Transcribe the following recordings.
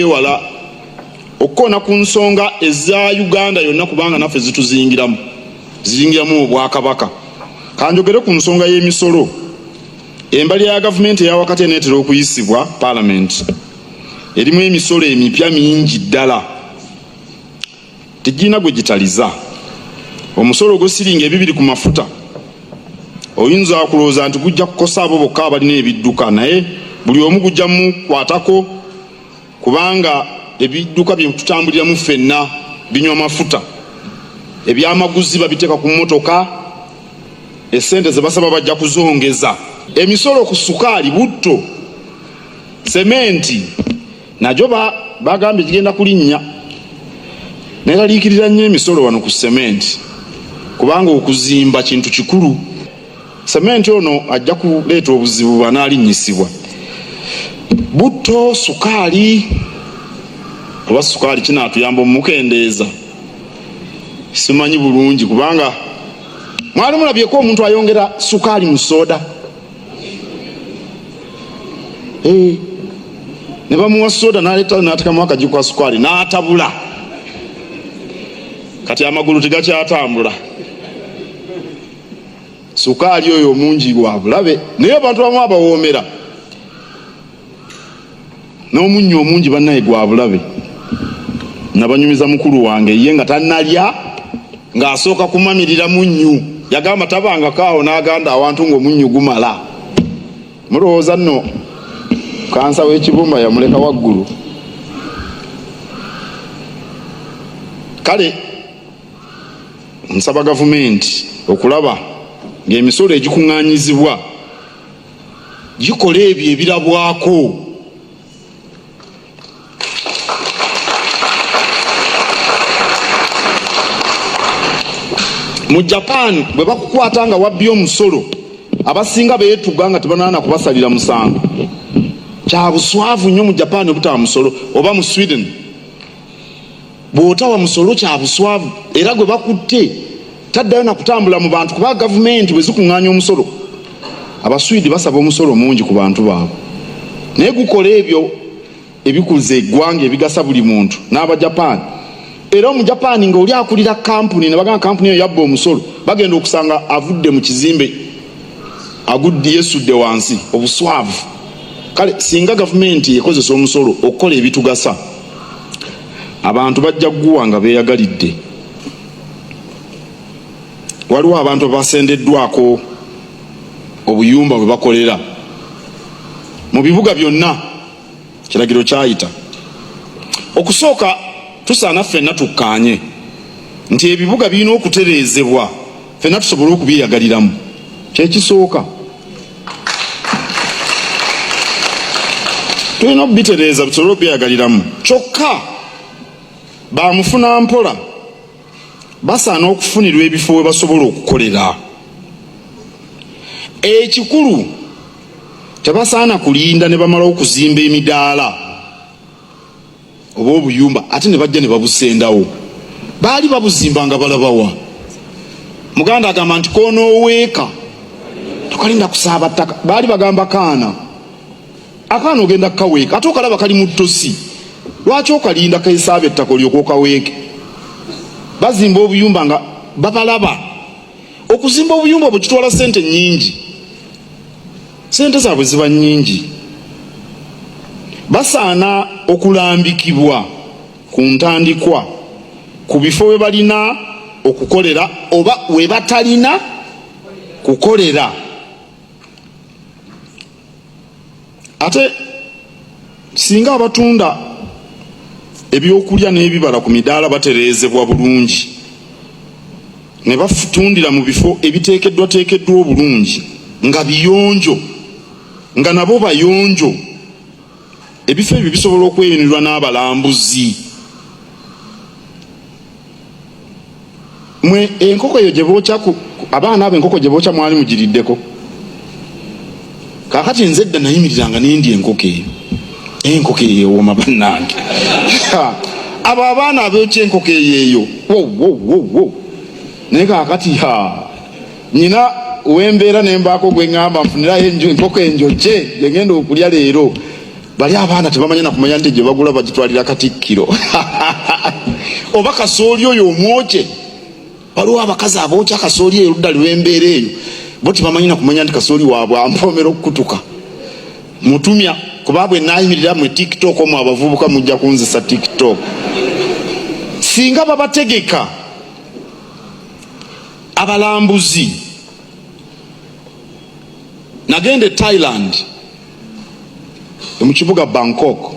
okwewala okukona ku nsonga eza Uganda yonna kubanga naffe zituzingiramu obwakabaka. Kanjogere ku nsonga y'emisolo. Embalya ya gavumenti eya wakati eneetera okuyisibwa Parliament erimu emisolo emipya mingi ddala tegirina gwe gitaliza. Omusolo gw'essiringi 2 ku mafuta oyinza kulowooza nti gujja kukosa abo bokka abalina ebidduka, naye buli omu gujja mukwatako kubanga ebidduka bye tutambuliramu ffenna binywa mafuta. Ebyamaguzi babiteeka ku mmotoka, essente ze basaba bajja kuzongeza. Emisolo ku sukaali, butto, sementi nagyo bagambye gigenda kulinnya. Neraliikirira nnyo emisolo wano ku sementi kubanga okuzimba kintu kikulu. Sementi ono ajja kuleeta obuzibu bw'anaalinnyisibwa. Butto, sukaali, oba sukaali kinaatuyamba omukendeeza simanyi bulungi kubanga mwali mulabyeko omuntu ayongera sukaali mu soda. Ne bamuwa soda n'atekamu akagi kwa sukaali n'atabula. Kati amagulu tegakyatambula. Sukaali oyo omungi gwa bulabe, naye abantu bamu abawoomera. N'omunnyo omungi bannaye gwa bulabe. Nabanyumiza mukulu wange ye nga tannalya ng'asooka kumamirira munnyu. Yagamba tabangakaawo n'aganda awantu ng'omunnyu gumala. Mulowooza nno kansa w'ekibumba yamuleka waggulu. Kale nsaba gavumenti okulaba ng'emisolo egikuŋŋaanyizibwa gikola ebyo ebirabwako. Mu Japan bwe bakukwata nga wabbye omusolo abasinga beetuga nga tebanaana kubasalira musango. Kya buswavu nnyo mu Japan obutawa musolo, oba mu Sweden bw'otawa musolo kya buswavu, era gwe bakutte taddayo na kutambula mu bantu kuba gavumenti bwe zikuŋŋaanya omusolo. Abaswidi basaba omusolo mungi ku bantu baabwe, naye gukola ebyo ebikuza eggwanga ebigasa buli muntu n'Abajapani. Era mu Japan nga oli akulira kampuni ne bagamba kampuni eyo yabba omusolo, bagenda okusanga avudde mu kizimbe agudde yesudde wansi. Obuswavu. Kale singa gavumenti ekozesa omusolo okukola ebitugasa, abantu bajja kuguwa nga beeyagalidde. Waliwo abantu abasendeddwako obuyumba bwe bakolera mu bibuga byonna, kiragiro kyayita. Okusooka tusaana ffenna tukkaanye nti ebibuga birina okutereezebwa ffenna tusobole okubyeyagaliramu. Kyekisooka tulina okubitereeza tusobole okubyeyagaliramu. Kyokka bamufuna mpola basaana okufunirwa ebifo we basobola okukolera. Ekikulu tebasaana kulinda ne bamala okuzimba emidaala oba obuyumba ate ne bajja ne babusendawo. Baali babuzimba nga balabawa. Muganda agamba nti koonooweeka tokalinda kusaaba ttaka. Baali bagamba kaana, akaana ogenda kukaweeka ate okalaba kali mu ttosi, lwaki okalinda kaesaaba ettaka olyoka okaweeke? Bazimba obuyumba nga babalaba. Okuzimba obuyumba bwe kitwala ssente nnyingi, ssente zaabwe ziba nnyingi. Basaana okulambikibwa ku ntandikwa ku bifo we balina okukolera oba we batalina kukolera. Ate singa abatunda ebyokulya n'ebibala ku midaala batereezebwa bulungi ne batundira mu bifo ebiteekeddwateekeddwa obulungi nga biyonjo, nga nabo bayonjo, ebifo ebyo bisobola okweyunirwa n'abalambuzi. Mwe enkoko eyo gye bookya abaana abo enkoko gye bookya mwali mugiriddeko? Kaakati nze dda nayimiriranga n'endya enkoko eyo. Enkoko eyo ewooma bannange. Abo abaana abookya enkoko eyo wo. Naye kaakati nyina wembeera ne mbaako gwe ŋŋamba nfunirayo enkoko enjokye gye ngenda okulya leero. bali abaana tebamanya na kumanya nti gye bagula bagitwalira Katikkiro oba kasooli oyo omwoke. Waliwo abakazi abookya kasooli eyo ludda lw'embeera eyo bo tebamanyi na kumanya nti kasooli waabwe ampomera okukutuka. Mutumya kuba bwe naayimirira mu TikTok omwo abavubuka mujja kunzisa TikTok. Singa babategeka abalambuzi. Nagende Thailand mu kibuga Bangkok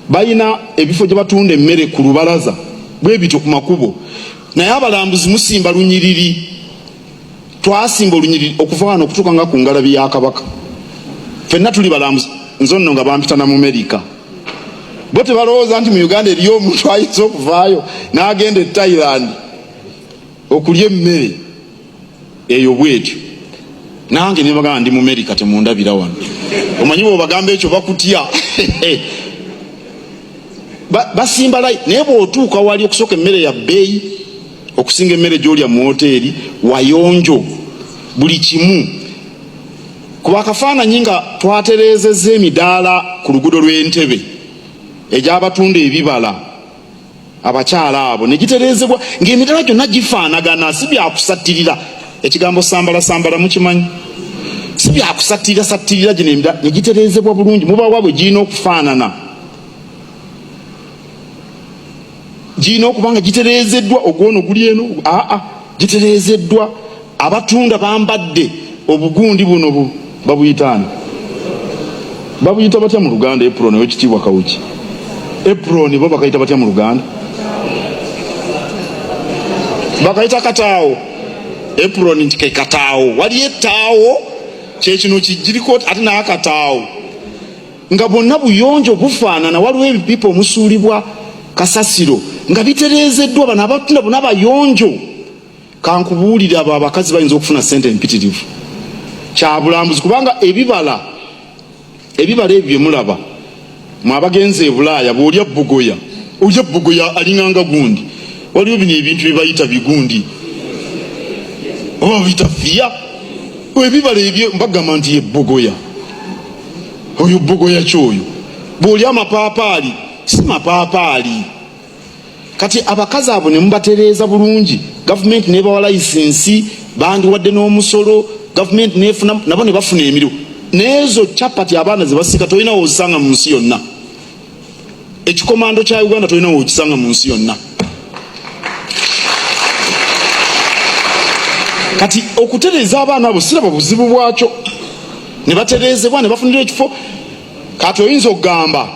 bayina ebifo gye batunda emmere ku lubalaza bwe bityo ku makubo, naye abalambuzi musimba lunyiriri. Twasimba olunyiriri okuva wano okutuuka nga ku ngalabi ya Kabaka. Ffenna tuli balambuzi, nze nno nga bampita na mu Amerika. Bo tebalowooza nti mu Uganda eriyo omuntu ayinza okuvaayo n'agenda e Thailand okulya emmere eyo bwetyo. Nange ne bagamba ndi mu Amerika temundabira wano. Omanyi bwe bagamba ekyo bakutya. Basimba layi naye bw'otuuka wali okusooka emmere ya bbeeyi okusinga emmere gy'olya mu woteeri wayonjo buli kimu. Kuba akafaananyi nga twatereezezza emidaala ku luguudo lw'Entebbe egy'abatunda ebibala abakyala abo ne gitereezebwa ng'emidaala gyonna gifaanagana, si byakusattirira. Ekigambo sambala mukimanyi? Si byakusattirira gino emidaala ne gitereezebwa bulungi. Mubawa bwe girina okufaanana, girina okuba nga gitereezeddwa. Ogwono guli eno, gitereezeddwa. Abatunda bambadde obugundi buno babuyitaani, babuyita batya mu Luganda? Apron w'ekitiibwa Kawuki. Apron bo bakayita batya mu Luganda? Bakayita kataawo. Apron nti ke kataawo. Waliyo ettaawo kyekino kijiriko ate n'akataawo nga bonna buyonjo bufaanana. Waliwo ebipipa omusuulibwa kasasiro nga bitereezeddwa. Bano abatunda bonna bayonjo. Kankubuulira abo abakazi bayinza okufuna ssente empitirivu. Kyabulambuzi kubanga ebibala ebyo bye mulaba mwe abagenzi e Bulaaya bw'olya bbogoya, olya bbogoya alinganga gundi. Waliwo bino ebintu bye bayita bigundi oba bayita fiya. Ebibala ebyo mbagamba nti ebbogoya, oyo bbogoya kyoyo. Bw'olya amapaapaali si mapaapaali. Kati abakazi abo ne mubatereeza bulungi, gavumenti nebawa layisensi, bandiwadde n'omusolo, gavumenti nefuna nabo ne bafuna emirimu. N'ezo chapati abaana ze basika tolina wozisanga mu nsi yonna. Ekikomando kya Uganda tolina wokisanga mu nsi yonna. Kati okutereeza abaana abo siraba buzibu bwakyo. Ne batereezebwa ne bafunira ekifo. Kati oyinza okugamba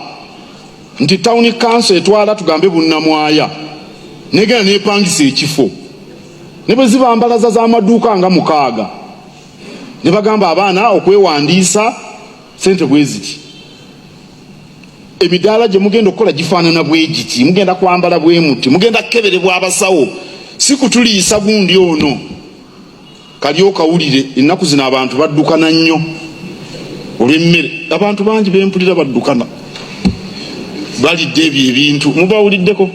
nti town council etwala tugambe Bunnamwaya negenda nepangisa ekifo, ne bwe ziba mbalaza z'amaduuka nga 6 ne bagamba abaana okwewandiisa sente bwe ziti. Emidaala gye mugenda okukola gifaanana bwe giti, mugenda kwambala bwe muti, mugenda kukeberebwa abasawo, si kutuliisa gundi ono. Kali okawulire ennaku zino abantu baddukana nnyo olw'emmere. Abantu bangi bempulira baddukana balidde ebyo ebintu. Mubawuliddeko?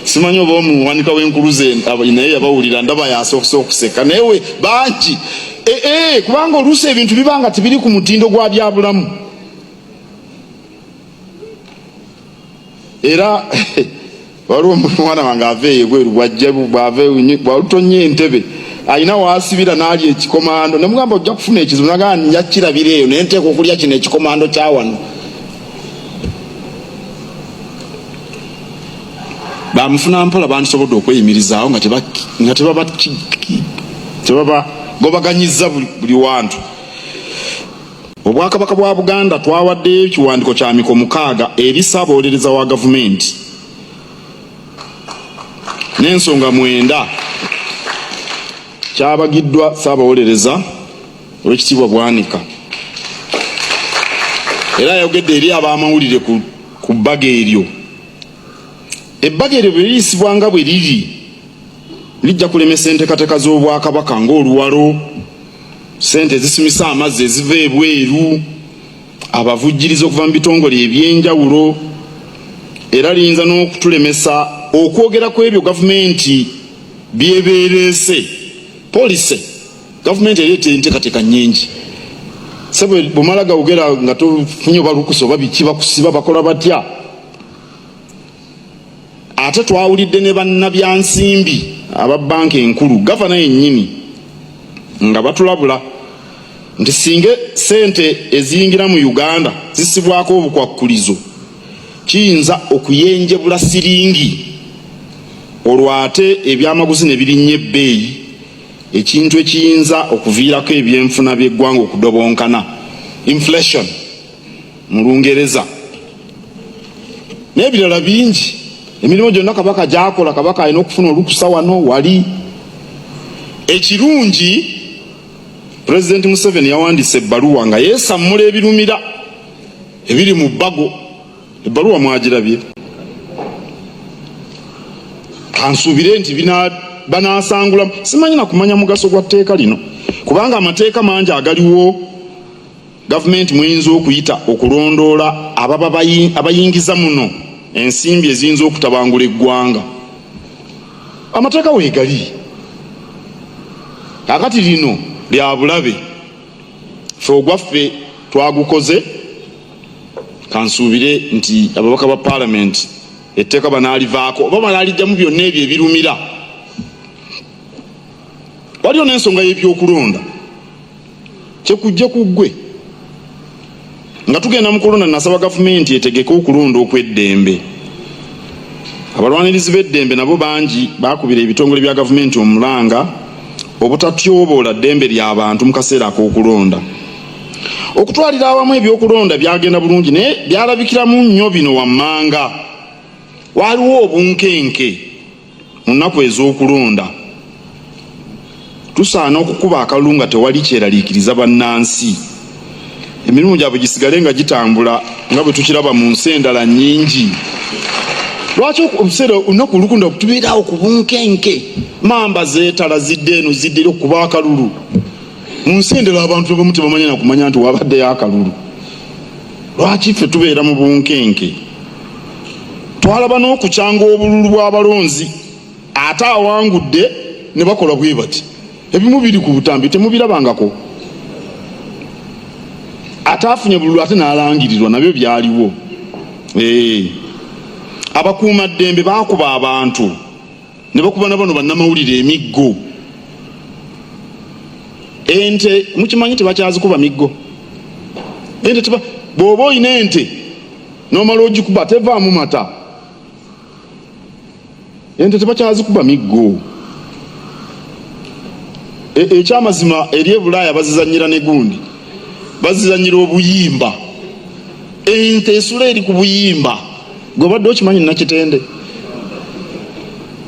Simanyi oba omuwanika w'enkuluze naye yabawulira ndaba yasookesa okuseka. Naye bangi kubanga oluusi ebintu bibanga tibiri ku mutindo gwa byabulamu. Era waliwo omwana wange aveeyo ebweru bwalutonye Entebbe alina waasibira n'alya ekikomando. Ne mugamba ojja kufuna ekizibu, nagaa njakirabira eyo naye nteeka okulya kino ekikomando kya wano. Bamufuna mpola bandisobodde okweyimirizaawo nga tebabaganyizza buli wantu. Obwakabaka bwa Buganda twawaddeyo ekiwandiiko kya mikono 6 eri ssaabawolereza wa gavumenti n'ensonga 9 kyabagiddwa ssaabawolereza Oweekitiibwa Bwanika. Era yayogedde eri ab'amawulire ku bbaga eryo. Ebbaga eryo bwe liyisibwanga bwe liri lijja kulemesa enteekateeka z'Obwakabaka ng'oluwalo, sente ezisimisa amazzi eziva ebweru, abavujjiriza okuva mu bitongole ebyenjawulo. Era liyinza n'okutulemesa okwogera ku ebyo gavumenti byebeereese. Police gavumenti ereeta enteekateeka nnyingi. sebo bomalaga ogera nga tofunye balukuso babiki bakusiba bakola batya. Ate twawulidde ne bannabyansimbi aba banka enkulu gavana yennyini nga batulabula nti singe sente eziyingira mu Uganda zisibwako obukwakkulizo kiyinza okuyenjebula siringi olwate ebyamaguzi ne birinnya ebbeeyi, ekintu ekiyinza okuviirako ebyenfuna by'eggwanga okudobonkana, inflation mu Lungereza n'ebirala bingi. Emirimu gyonna Kabaka gyakola, Kabaka alina okufuna olukusa wano wali. Ekirungi President Museveni yawandiise ebbaluwa nga yeesammula ebirumira ebiri mu bbago. Ebbaluwa mwagirabye? Kansuubire nti banaasangula. Simanyi na kumanya mugaso gwa tteeka lino kubanga amateeka mangi agaliwo gavumenti muyinza okuyita okulondoola abayingiza muno ensimbi eziyinza okutabangula eggwanga. Amateeka weegali kakati lino lya bulabe ffe ogwaffe twagukoze. Kansuubire nti ababaka ba Parliament etteeka banaalivaako oba banaalijjamu byonna ebyo ebirumira. Waliyo n'ensonga y'ebyokulonda kyekujja ku ggwe nga tugenda mu kulonda. Nasaba gavumenti etegeke okulonda okw'eddembe. Abalwanirizi b'eddembe nabo bangi baakubira ebitongole bya gavumenti omulanga obutatyoboola ddembe ly'abantu mu kaseera ak'okulonda. Okutwalira awamu ebyokulonda byagenda bulungi naye byalabikiramu nnyo bino wammanga. Waliwo obunkenke mu nnaku ez'okulonda. Tusaana okukuba akalulu nga tewali kyeraliikiriza bannansi. Emirimu gyabwe gisigale nga gitambula nga bwe tukiraba mu nsi endala nnyingi. Lwaki obuseera olunaku olukunda tubeerawo ku bunkenke? Mamba zeetala zidde eno zidde okuba akalulu. Mu nsi endala abantu abamu tebamanya na kumanya nti wabaddeyo akalulu. Lwaki ffe tubeera mu bunkenke? Twalaba n'okukyanga obululu bw'abalonzi ate awangudde ne bakola bwe bati. Ebimu biri ku butambi temubirabangako. Ate afunye bululu ate n'alangirirwa nabyo byaliwo. Abakuuma ddembe baakuba abantu ne bakuba na bano bannamawulire emiggo. Ente mukimanyi tebakyazikuba miggo. Ente bw'oba oyina ente n'omala ogikuba tevaamu mata. Ente tebakyazikuba miggo. Ekyamazima eri e Bulaaya bazizannyira ne gundi. Bazizannyira obuyimba. Ente esula eri ku buyimba. Gwe badde okimanyi Nakitende?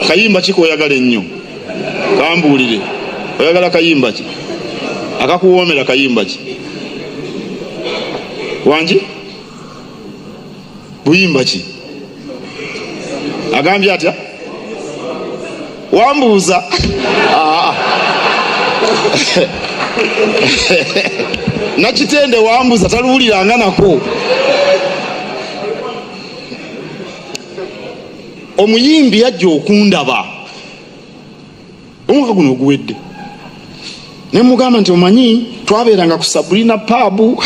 Kayimba ki koyagala ennyo? Kambuulire. Oyagala kayimba ki? Akakuwoomera kayimba ki? Wangi? Buyimba ki? Agambye atya? Wambuuza. Nakitende wambuuza taluwuliranga nako. Omuyimbi yajja okundaba omwaka guno oguwedde. Ne mugamba nti omanyi twabeeranga ku Sabrina pub.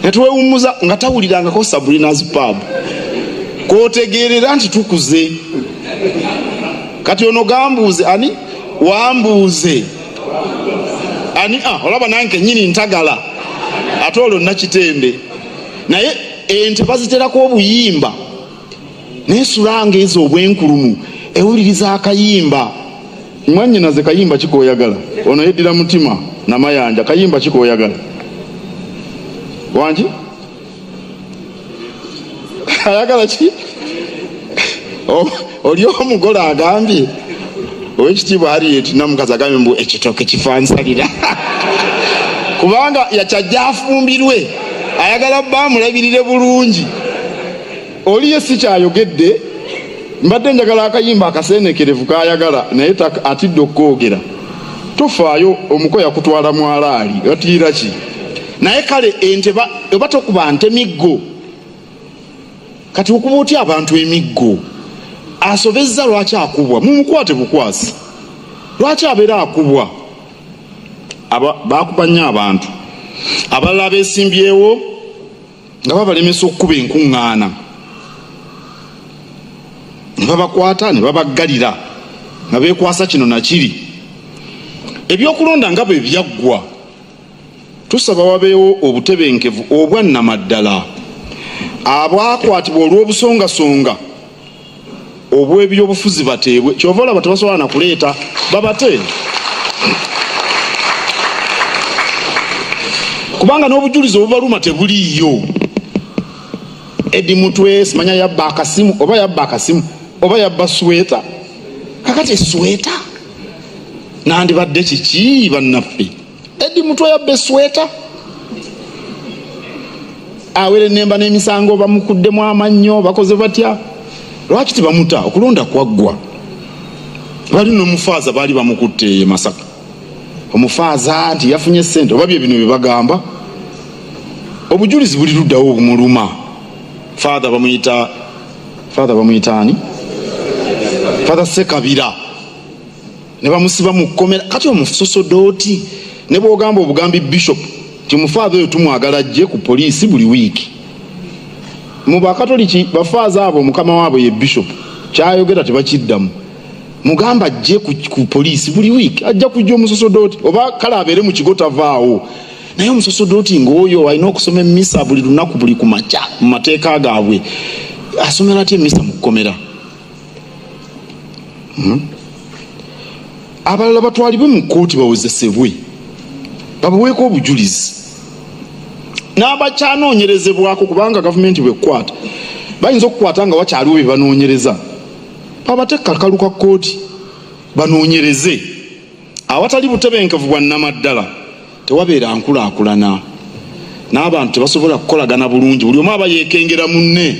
Ne twewummuza nga tawulirangako Sabrina's pub. Kootegeerera nti tukuze. Kati ono gambuuze ani? Wambuuze. Ani olaba nange nnyini ntagala. Ate olwo Nakitende. Naye ente baziterako obuyimba. Nesulanga ezo obwenkulumu ewuliriza akayimba. Mwannyinaze kayimba kikoyagala. Ono yeddira mutima namayanja kayimba kikoyagala. Wangi? Ayagala ki? Oli omugole agambye Owekitiibwa Harriet Namukazi agambye mbu ekitooke kifansalira. Kubanga yakyajja afumbirwe ayagala bamulabirire bulungi. Oli ye si kyayogedde mbadde njagala akayimba akaseenekerevu kayagala naye atidde okwogera. Tofaayo omuko yakutwala mwalaali otiira ki? Naye kale ente oba tokuba nte miggo. Kati okuba otya abantu emiggo? Asobezza lwaki akubwa? Mumukwate bukwasi. Lwaki abeera akubwa? bakubanya abantu abalala besimbyewo nga babalemesa okukuba enkuŋŋaana ne babakwata ne babaggalira nga beekwasa kino nakiri. Ebyokulonda nga bwe byaggwa, tusaba wabeewo obutebenkevu obwannamaddala. Abwakwatibwa olw'obusongasonga obw'ebyobufuzi bateebwe. Kyova olaba tebasobola na kuleeta babate, kubanga n'obujulizi obubaluma tebuliiyo. Edi Mutwe simanya yabba akasimu oba yabba sweta. Kakati esweta nandibadde kiki bannaffe? Edi Mutwe yabba sweta awere nemba n'emisango bamukuddemu amannyo bakoze batya. Lwaki tebamuta? Okulonda kwaggwa. Bali n'omufaaza baali bamukutte Masaka. Omufaaza nti yafunye ssente oba bye bino bye bagamba. Obujulizi buli luddawo obumuluma. Father bamuyita ani? Father Sekabira ne bamusiba mu kkomera. Kati omusosodooti ne bw'ogamba obugambi bishop ti mufaadha oyo tumwagala ajje ku poliisi buli wiiki. Mu bakatoliki bafaaza abo mukama waabwe ye bishop kyayogera tebakiddamu. Mugamba ajje ku poliisi buli wiiki, ajja kujja omusosodooti oba kale abeere mu kigo tavaawo. Naye omusosodooti ng'oyo alina okusoma emmisa buli lunaku buli ku makya mu mateeka gaabwe. Asomera atya emmisa mu kkomera? Abalala batwalibwe mu kkooti bawozesebwe babaweeko obujulizi. N'abakyanoonyerezebwako kubanga gavumenti bwekkwata bayinza okukwata nga wakyaliwo bye banoonyereza. Babate kakalu ka kkooti banoonyereze. Awatali butebenkevu bwa nnamaddala tewabeera nkulaakulana, n'abantu tebasobola kukolagana bulungi. Buli omu aba yeekengera munne.